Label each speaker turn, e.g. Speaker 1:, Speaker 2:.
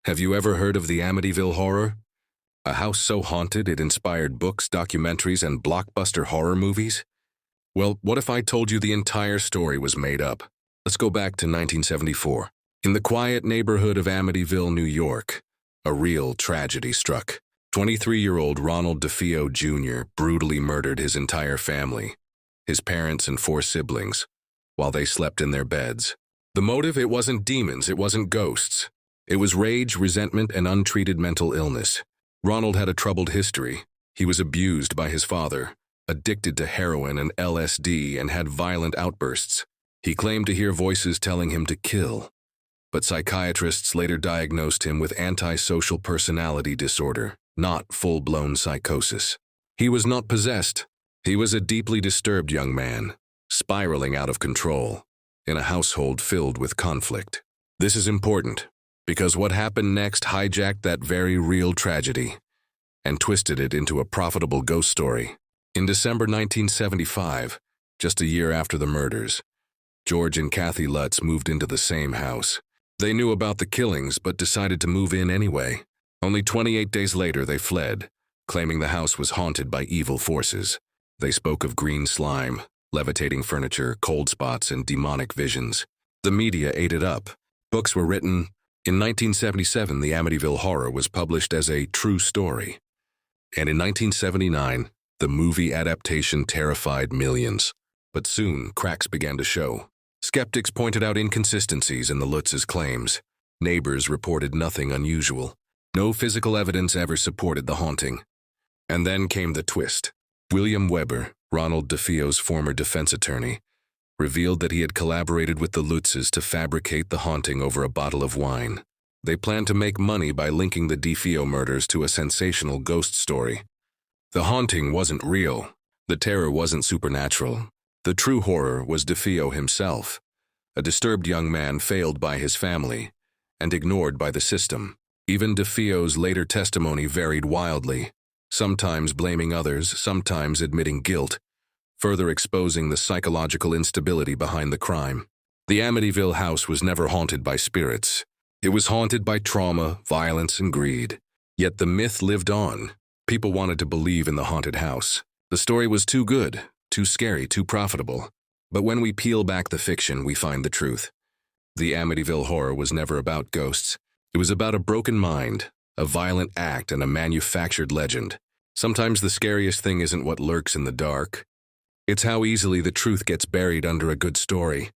Speaker 1: Have you ever heard of the Amityville Horror? A house so haunted it inspired books, documentaries, and blockbuster horror movies? Well, what if I told you the entire story was made up? Let's go back to 1974. In the quiet neighborhood of Amityville, New York, a real tragedy struck. 23-year-old Ronald DeFeo Jr. brutally murdered his entire family, his parents and 4 siblings, while they slept in their beds. The motive, it wasn't demons, it wasn't ghosts. It was rage, resentment, and untreated mental illness. Ronald had a troubled history. He was abused by his father, addicted to heroin and LSD, and had violent outbursts. He claimed to hear voices telling him to kill, but psychiatrists later diagnosed him with antisocial personality disorder, not full-blown psychosis. He was not possessed. He was a deeply disturbed young man, spiraling out of control, in a household filled with conflict. This is important, because what happened next hijacked that very real tragedy and twisted it into a profitable ghost story. In December 1975, just a year after the murders, George and Kathy Lutz moved into the same house. They knew about the killings but decided to move in anyway. Only 28 days later, they fled, claiming the house was haunted by evil forces. They spoke of green slime, levitating furniture, cold spots, and demonic visions. The media ate it up. Books were written. In 1977, the Amityville Horror was published as a true story. And in 1979, the movie adaptation terrified millions. But soon, cracks began to show. Skeptics pointed out inconsistencies in the Lutz's claims. Neighbors reported nothing unusual. No physical evidence ever supported the haunting. And then came the twist. William Weber, Ronald DeFeo's former defense attorney, revealed that he had collaborated with the Lutzes to fabricate the haunting over a bottle of wine. They planned to make money by linking the DeFeo murders to a sensational ghost story. The haunting wasn't real. The terror wasn't supernatural. The true horror was DeFeo himself, a disturbed young man failed by his family and ignored by the system. Even DeFeo's later testimony varied wildly, sometimes blaming others, sometimes admitting guilt, further exposing the psychological instability behind the crime. The Amityville house was never haunted by spirits. It was haunted by trauma, violence, and greed. Yet the myth lived on. People wanted to believe in the haunted house. The story was too good, too scary, too profitable. But when we peel back the fiction, we find the truth. The Amityville Horror was never about ghosts. It was about a broken mind, a violent act, and a manufactured legend. Sometimes the scariest thing isn't what lurks in the dark. It's how easily the truth gets buried under a good story.